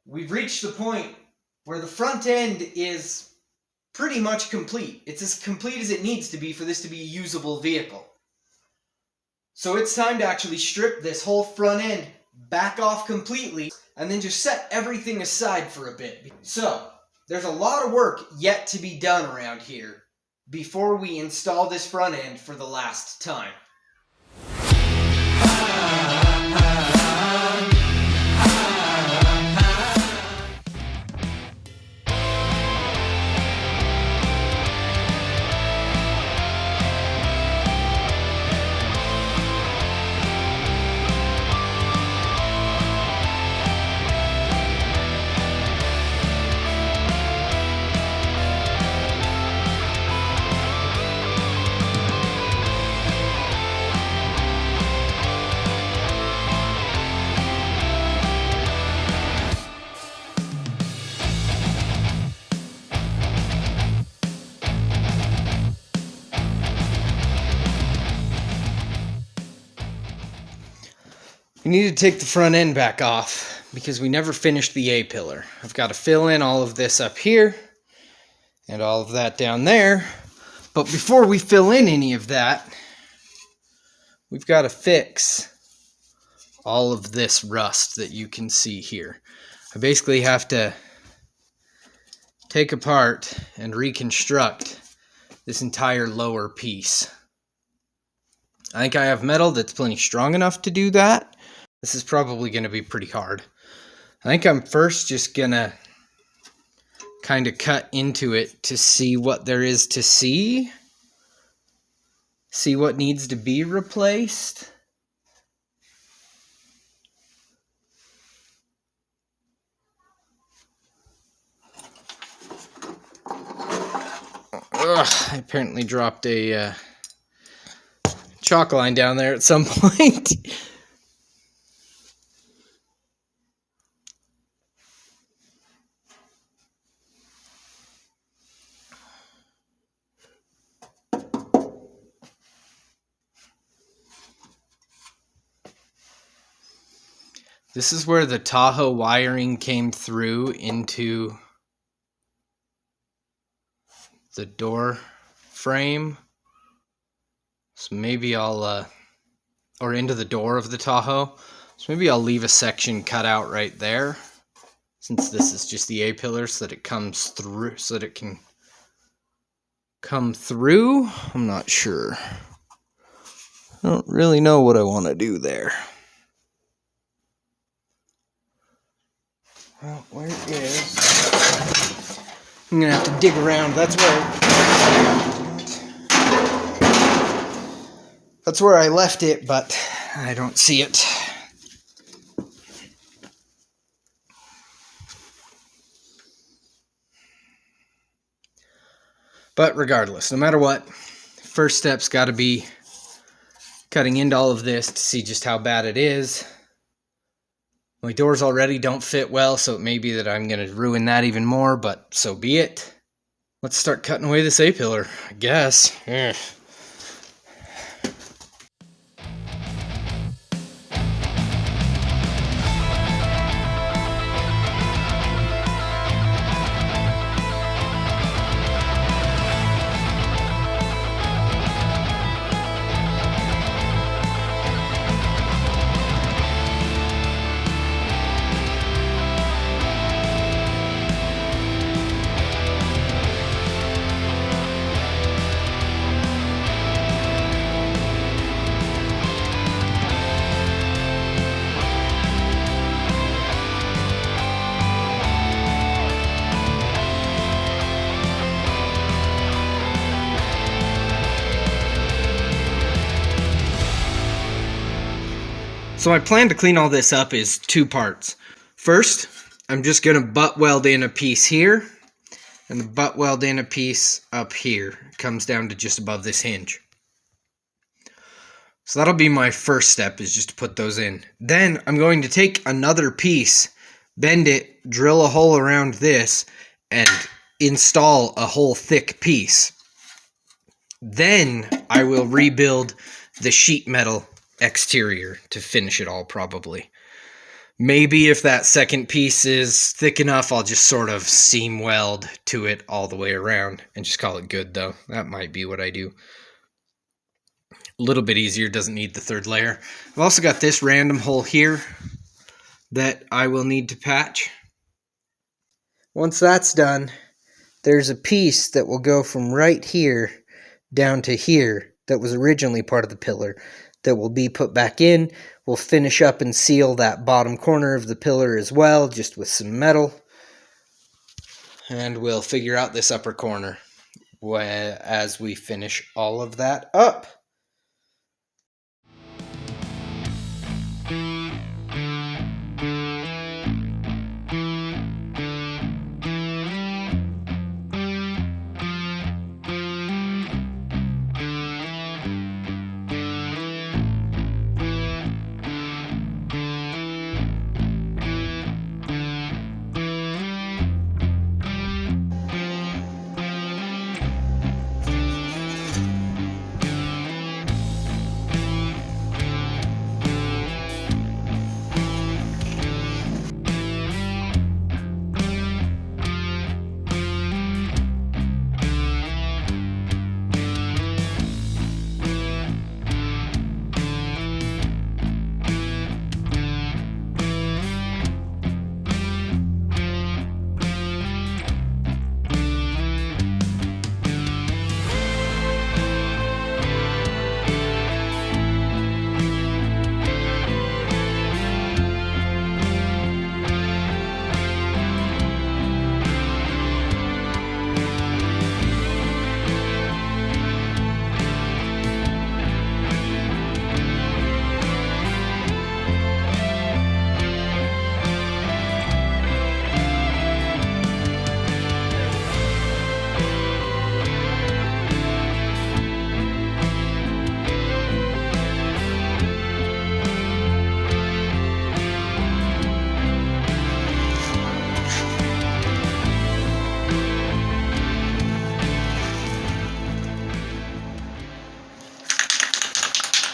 we've reached the point where the front end is pretty much complete. It's as complete as it needs to be for this to be a usable vehicle. So it's time to actually strip this whole front end back off completely and then just set everything aside for a bit. So there's a lot of work yet to be done around here before we install this front end for the last time. We need to take the front end back off because we never finished the A-pillar. I've got to fill in all of this up here and all of that down there. But before we fill in any of that, we've got to fix all of this rust that you can see here. I basically have to take apart and reconstruct this entire lower piece. I think I have metal that's plenty strong enough to do that. This is probably going to be pretty hard. I think I'm first just going to kind of cut into it to see what there is to see. See what needs to be replaced. Ugh, I apparently dropped a chalk line down there at some point. This is where the Tahoe wiring came through into the door frame. So maybe I'll, or into the door of the Tahoe. So maybe I'll leave a section cut out right there, since this is just the A-pillar, so that it comes through, so that it can come through. I'm not sure. I don't really know what I want to do there. Well, where is... I'm going to have to dig around. That's where I left it, but I don't see it. But regardless, no matter what, first step's got to be cutting into all of this to see just how bad it is. My doors already don't fit well, so it may be that I'm going to ruin that even more, but so be it. Let's start cutting away this A-pillar, I guess. Ugh. So my plan to clean all this up is two parts. First, I'm just going to butt weld in a piece here, and the butt weld in a piece up here. It comes down to just above this hinge. So that'll be my first step, is just to put those in. Then I'm going to take another piece, bend it, drill a hole around this, and install a whole thick piece. Then I will rebuild the sheet metal exterior to finish it all, probably. Maybe if that second piece is thick enough, I'll just sort of seam weld to it all the way around and just call it good, though. That might be what I do. A little bit easier, doesn't need the third layer. I've also got this random hole here that I will need to patch. Once that's done, there's a piece that will go from right here down to here that was originally part of the pillar that will be put back in. We'll finish up and seal that bottom corner of the pillar as well, just with some metal. And we'll figure out this upper corner as we finish all of that up.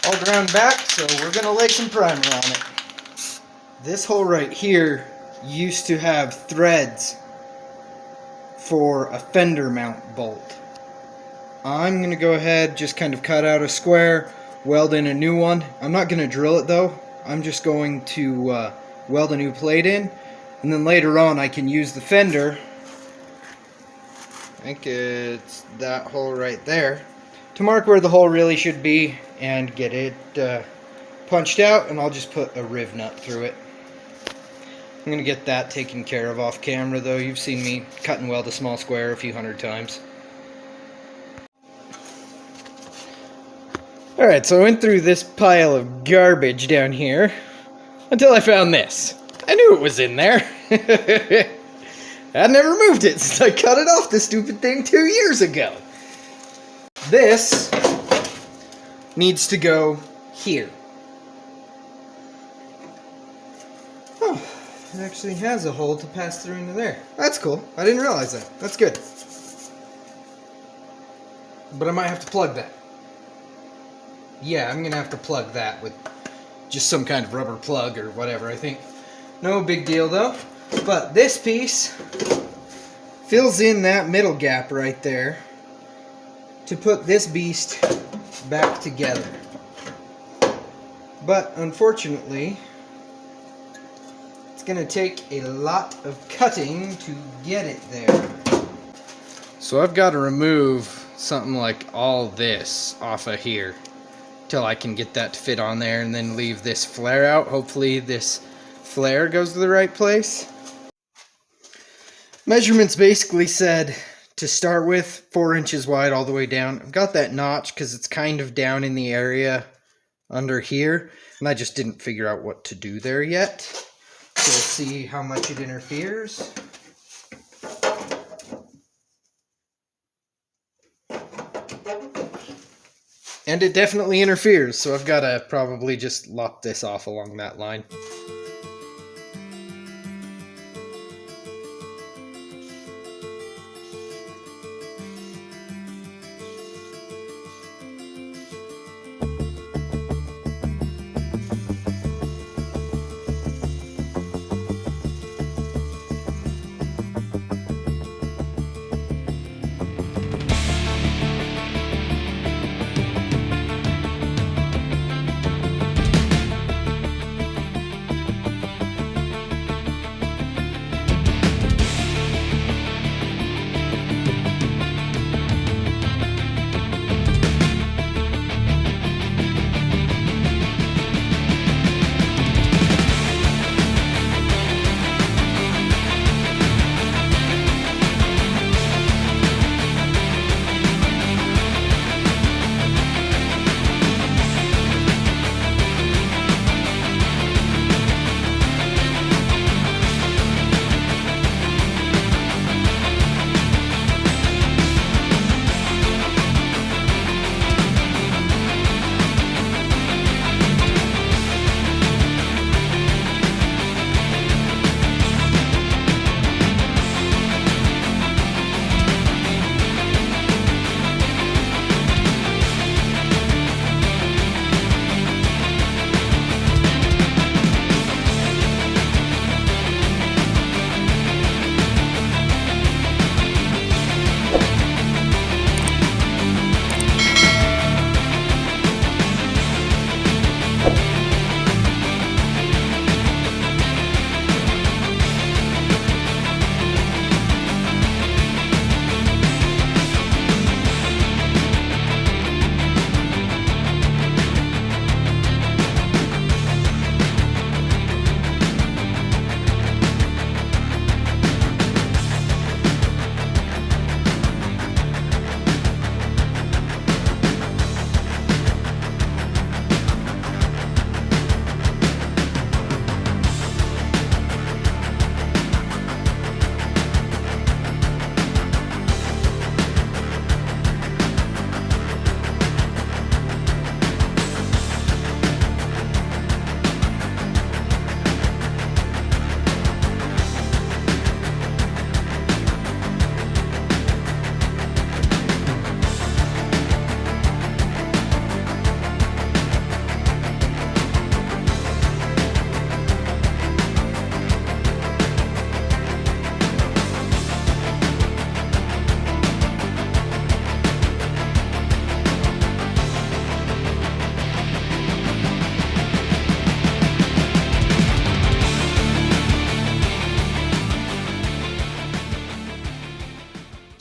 All ground back, so we're going to lay some primer on it. This hole right here used to have threads for a fender mount bolt. I'm going to go ahead, just kind of cut out a square, weld in a new one. I'm not going to drill it though. I'm just going to weld a new plate in, and then later on I can use the fender. I think it's that hole right there, to mark where the hole really should be and get it punched out, and I'll just put a riv nut through it. I'm going to get that taken care of off camera though. You've seen me cut and weld a small square a few hundred times. Alright, so I went through this pile of garbage down here until I found this. I knew it was in there. I never moved it since I cut it off, this stupid thing, 2 years ago. This needs to go here. Oh, it actually has a hole to pass through into there. That's cool. I didn't realize that. That's good. But I might have to plug that. Yeah, I'm gonna have to plug that with just some kind of rubber plug or whatever, I think. No big deal though. But this piece fills in that middle gap right there to put this beast back together. But unfortunately, it's gonna take a lot of cutting to get it there. So I've got to remove something like all this off of here till I can get that to fit on there, and then leave this flare out. Hopefully this flare goes to the right place. Measurements basically said to start with 4 inches wide all the way down. I've got that notch because it's kind of down in the area under here, and I just didn't figure out what to do there yet. So we'll see how much it interferes. And it definitely interferes, so I've got to probably just lock this off along that line.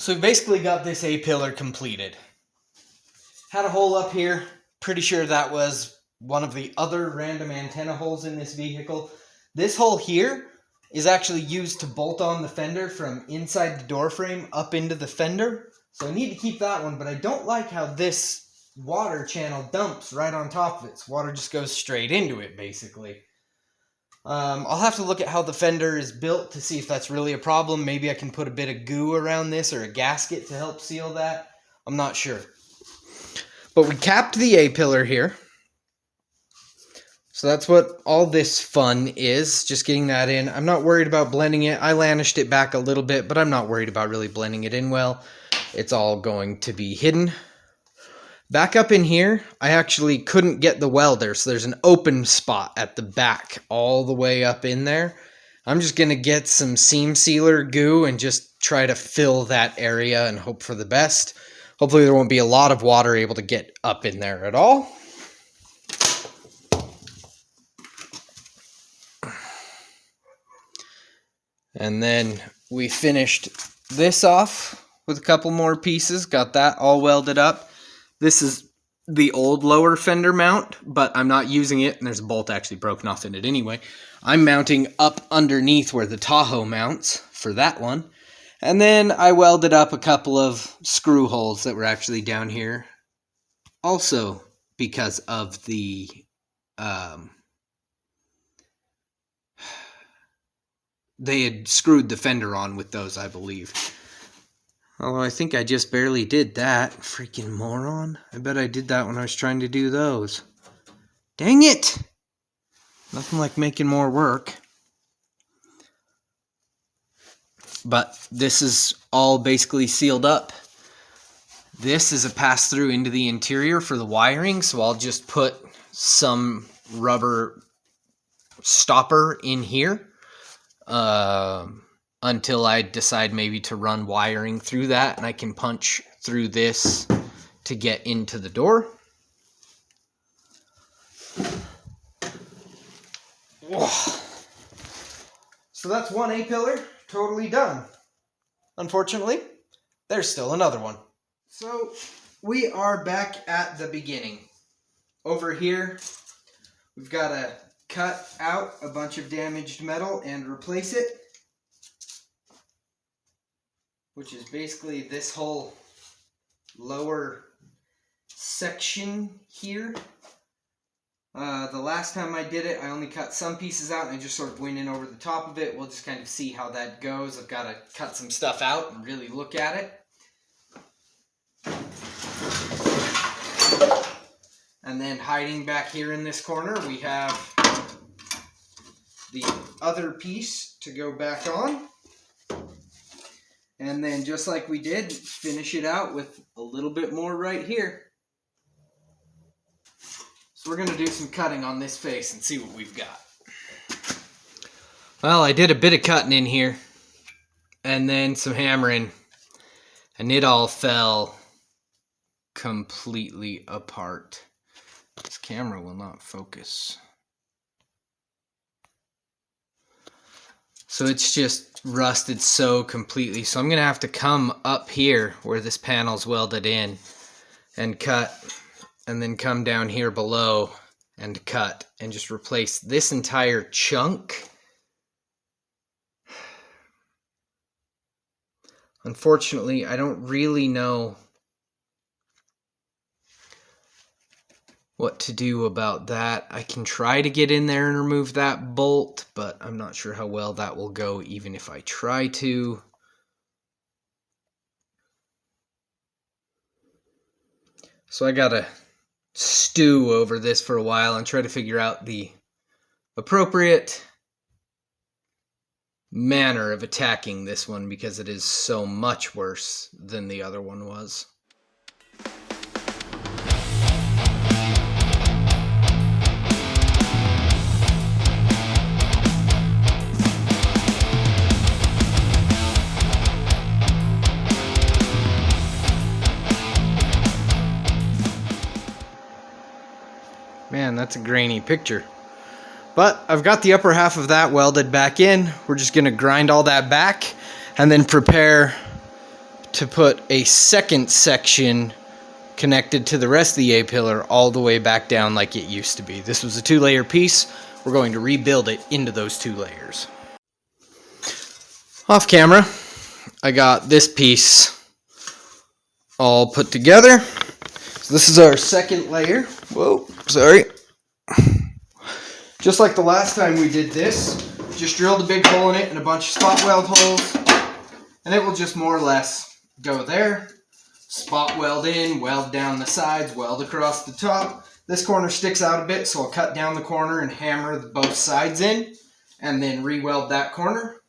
So we basically got this A-pillar completed. Had a hole up here. Pretty sure that was one of the other random antenna holes in this vehicle. This hole here is actually used to bolt on the fender from inside the door frame up into the fender. So I need to keep that one, but I don't like how this water channel dumps right on top of it. So water just goes straight into it, basically. I'll have to look at how the fender is built to see if that's really a problem. Maybe I can put a bit of goo around this or a gasket to help seal that. I'm not sure. But we capped the A-pillar here. So that's what all this fun is, just getting that in. I'm not worried about blending it. I lanished it back a little bit, but I'm not worried about really blending it in well. It's all going to be hidden. Back up in here, I actually couldn't get the welder, so there's an open spot at the back all the way up in there. I'm just going to get some seam sealer goo and just try to fill that area and hope for the best. Hopefully there won't be a lot of water able to get up in there at all. And then we finished this off with a couple more pieces, got that all welded up. This is the old lower fender mount, but I'm not using it, and there's a bolt actually broken off in it anyway. I'm mounting up underneath where the Tahoe mounts for that one. And then I welded up a couple of screw holes that were actually down here, also because of the they had screwed the fender on with those, I believe. Although I think I just barely did that. Freaking moron. I bet I did that when I was trying to do those. Dang it! Nothing like making more work. But this is all basically sealed up. This is a pass-through into the interior for the wiring, so I'll just put some rubber stopper in here until I decide maybe to run wiring through that, and I can punch through this to get into the door. So that's one A-pillar totally done. Unfortunately, there's still another one. So we are back at the beginning. Over here, we've got to cut out a bunch of damaged metal and replace it, which is basically this whole lower section here. The last time I did it, I only cut some pieces out and I just sort of went in over the top of it. We'll just kind of see how that goes. I've got to cut some stuff out and really look at it. And then hiding back here in this corner, we have the other piece to go back on. And then just like we did, finish it out with a little bit more right here. So we're going to do some cutting on this face and see what we've got. Well, I did a bit of cutting in here and then some hammering, and it all fell completely apart. This camera will not focus. So it's just rusted so completely. So I'm going to have to come up here where this panel's welded in and cut, and then come down here below and cut and just replace this entire chunk. Unfortunately, I don't really know what to do about that. I can try to get in there and remove that bolt, but I'm not sure how well that will go even if I try to. So I gotta stew over this for a while and try to figure out the appropriate manner of attacking this one, because it is so much worse than the other one was. Man, that's a grainy picture. But I've got the upper half of that welded back in. We're just going to grind all that back and then prepare to put a second section connected to the rest of the A-pillar all the way back down like it used to be. This was a 2-layer piece. We're going to rebuild it into those 2 layers. Off camera, I got this piece all put together. So this is our second layer. Whoa, sorry. Just like the last time we did this, just drilled a big hole in it and a bunch of spot weld holes, and it will just more or less go there. Spot weld in, weld down the sides, weld across the top. This corner sticks out a bit, so I'll cut down the corner and hammer both sides in, and then re-weld that corner.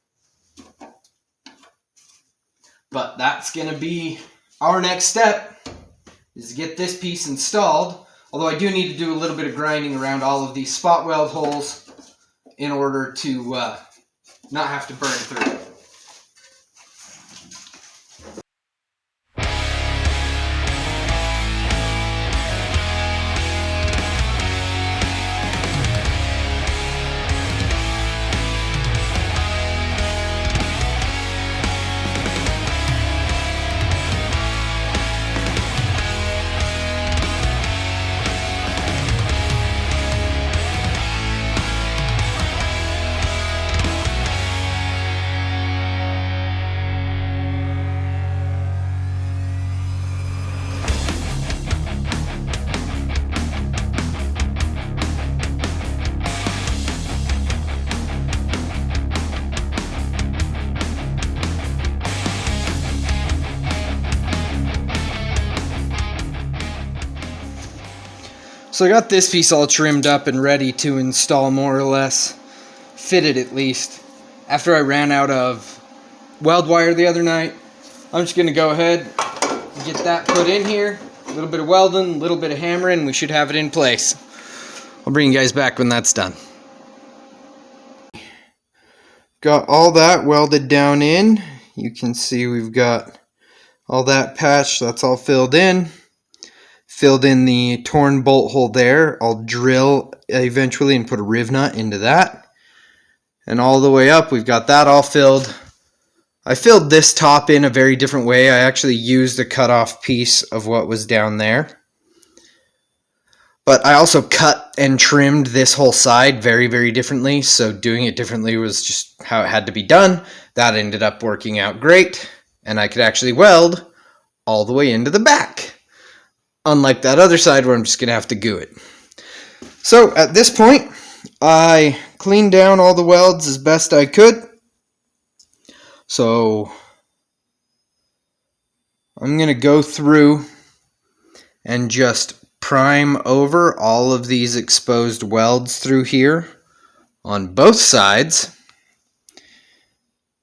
But that's going to be our next step, is to get this piece installed. Although I do need to do a little bit of grinding around all of these spot weld holes in order to not have to burn through. So I got this piece all trimmed up and ready to install, more or less. Fitted at least. After I ran out of weld wire the other night, I'm just going to go ahead and get that put in here. A little bit of welding, a little bit of hammering, we should have it in place. I'll bring you guys back when that's done. Got all that welded down in. You can see we've got all that patched, that's all filled in. Filled in the torn bolt hole there. I'll drill eventually and put a riv nut into that. And all the way up, we've got that all filled. I filled this top in a very different way. I actually used a cut off piece of what was down there. But I also cut and trimmed this whole side very, very differently. So doing it differently was just how it had to be done. That ended up working out great. And I could actually weld all the way into the back. Unlike that other side where I'm just going to have to glue it. So at this point, I cleaned down all the welds as best I could. So I'm going to go through and just prime over all of these exposed welds through here on both sides.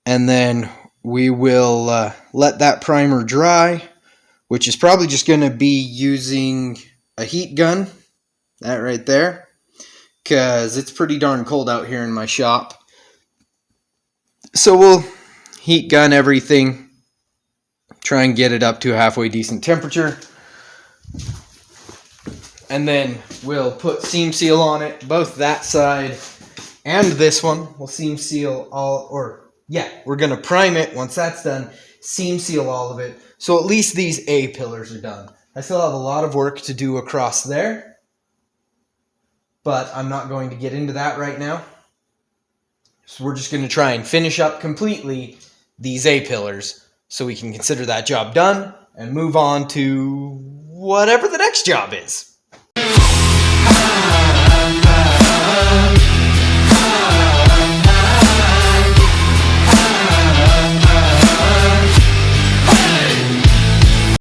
And then we will let that primer dry, which is probably just going to be using a heat gun, that right there, because it's pretty darn cold out here in my shop. So we'll heat gun everything, try and get it up to a halfway decent temperature, and then we'll put seam seal on it, both that side and this one. We'll seam seal we're going to prime it. Once that's done, seam seal all of it. So at least these A pillars are done. I still have a lot of work to do across there, but I'm not going to get into that right now. So we're just going to try and finish up completely these A pillars so we can consider that job done and move on to whatever the next job is.